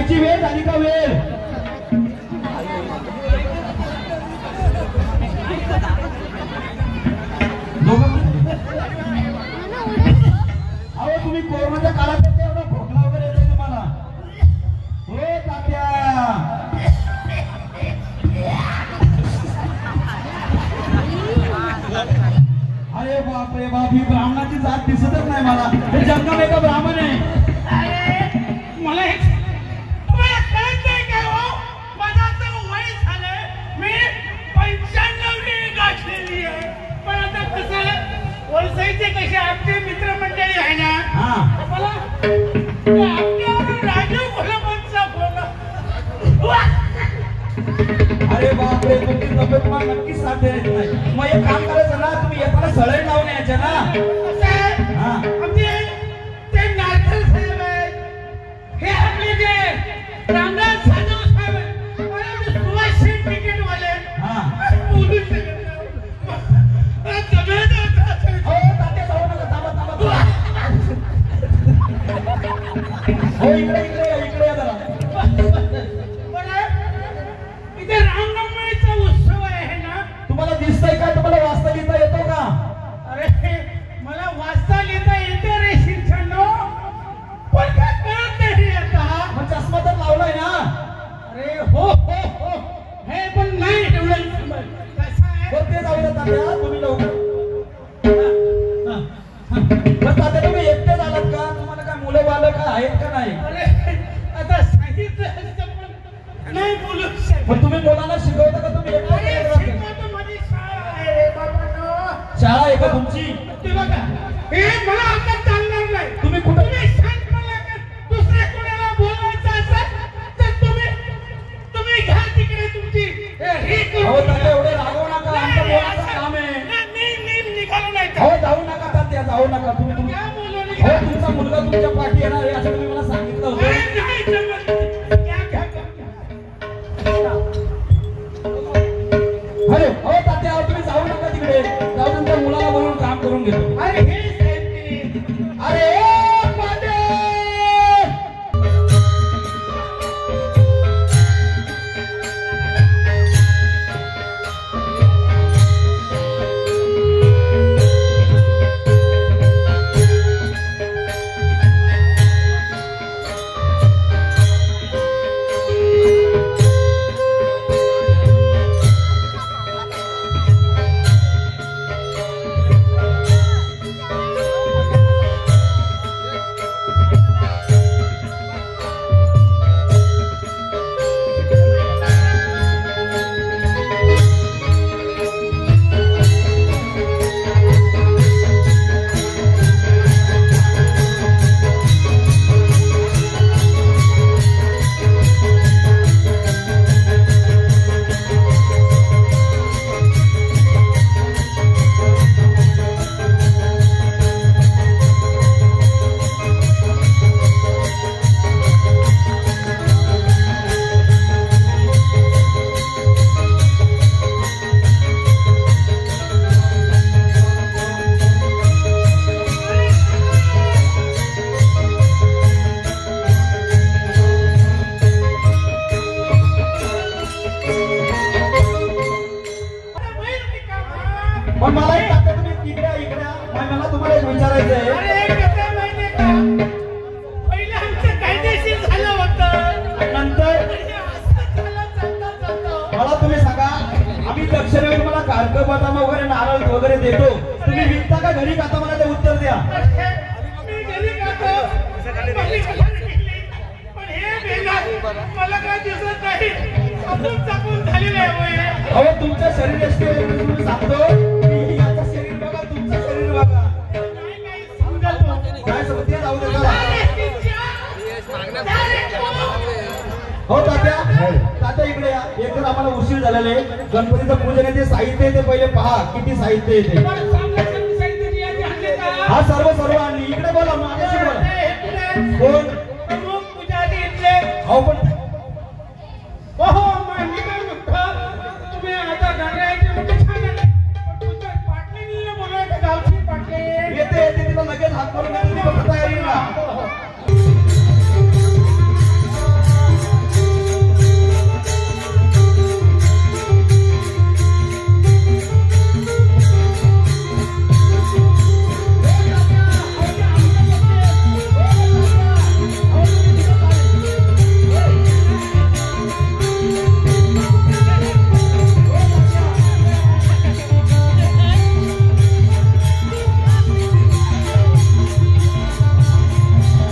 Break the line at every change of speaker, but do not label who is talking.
खायची वेळ झाली का वेळ? अहो तुम्ही कोरोनाच्या काळात एवढा खोकला वगैरे येतोय तुम्हाला? हो तात्या अरे बाप रे बाप, ही ब्राह्मणाची जात दिसतच नाही मला. हे जंगम एका ब्राह्मण आहे.
मला तुम्हाला कळत नाही काय हो? माझं आता वय झालंय, मी 95 गाठलेली आहे. पण आता कसं वलसाईचे कसे आपले मित्रमंडळी आहे ना, मला आपल्यावर राजू घोलपांचा फोन.
अरे बाप रे, तुमची तब्येत मला नक्कीच साथ देत नाही. मग एक काम करायचं ना, तुम्ही येताना सळई लावून यायच्या ना.
आमचे ते नारकल साहेब आहेत, हे आपले जे रामदास जाधव साहेब आहेत, आणि ते सुभाष शेठ क्रिकेटवाले बोलू शकत
हो तात्या, जाऊ नका, थांबा थांबा. हो इकडे इकडे इकडे या जरा.
इथे रामनवमीचा उत्सव आहे ना.
तुम्हाला दिसतंय का? तुम्हाला वाचता लिहिता येतो का?
अरे मला वाचता लिहिता येते रे शिक्षण, पण काय कळत नाही आता.
मग चष्मा तर लावलाय ना?
अरे हो हो हो, हे पण नाही एवढं कसं आहे.
बरं ते जाऊ द्या तात्या, तुम्ही लवकर. बरं तात्या, तुम्ही एकटेच आलात का? तुम्हाला काय मुलं बालक आहेत का नाही?
अरे आता सांगितलं असतं पण नाही बोलू शकत.
पण तुम्ही मुलांना शिकवता का? तुम्ही एकटे
शिकवतो, माझी शाळा आहे रे बाबांनो.
शाळा आहे का तुमची?
ते बघा, हे मला आता चालणार नाही.
तुम्ही कुठे?
तुम्ही शांत मला दुसऱ्या कोणाला बोलायचं असेल तर तुम्ही घ्या तिकडे तुमची हे करू.
अहो तात्या, एवढे रागवू नका, आमचं बोलायचं काम आहे.
मी निघालो नाही तर.
अहो जाऊ नका तात्या, जाऊ नका. तुम्ही
काय बोलू नाही.
हो, तुमचा मुलगा तुमच्या पाठी येणार आहे असं तुम्ही मला सांगितलं होतं.
नाही जमत. घ्या.
अरे हो तात्या, तुम्ही जाऊ नका तिकडे. जाऊ नंतर मुलाला बोलून काम करून घेतो.
अरे हे साहेब,
अरे पांडे, पण मला एक तात्या, तुम्ही इकडे इकडे. मला तुम्हाला एक विचारायचं आहे.
अरे कसं आहे माहितीये का, पहिले आमचं कायदेशीर झालं होतं,
नंतर मला तुम्ही सांगा, आम्ही दक्षिणेला तुम्हाला कारक बदाम वगैरे नारळ वगैरे देतो, तुम्ही विकता का घरी खाता? मला ते उत्तर द्या.
मी घरी खातो, पण हे बेकार मला काय दिसत नाही. चापून झालेलं आहे.
अहो तुमचं शरीर तुम्ही सांगतो, याचं शरीर बघा, तुमचं शरीर बघा. काय समजते? जाऊ दे. हो तात्या, तात्या इकडे या. एकतर आम्हाला उशीर झालेला आहे. गणपतीचं पूजन आहे, ते साहित्य आहे ते पहिले पहा, किती साहित्य येते. हा सर्व आणली. इकडे बोला, माझ्याशी बोला. कोण?
पूजारी इथले.
अहो पण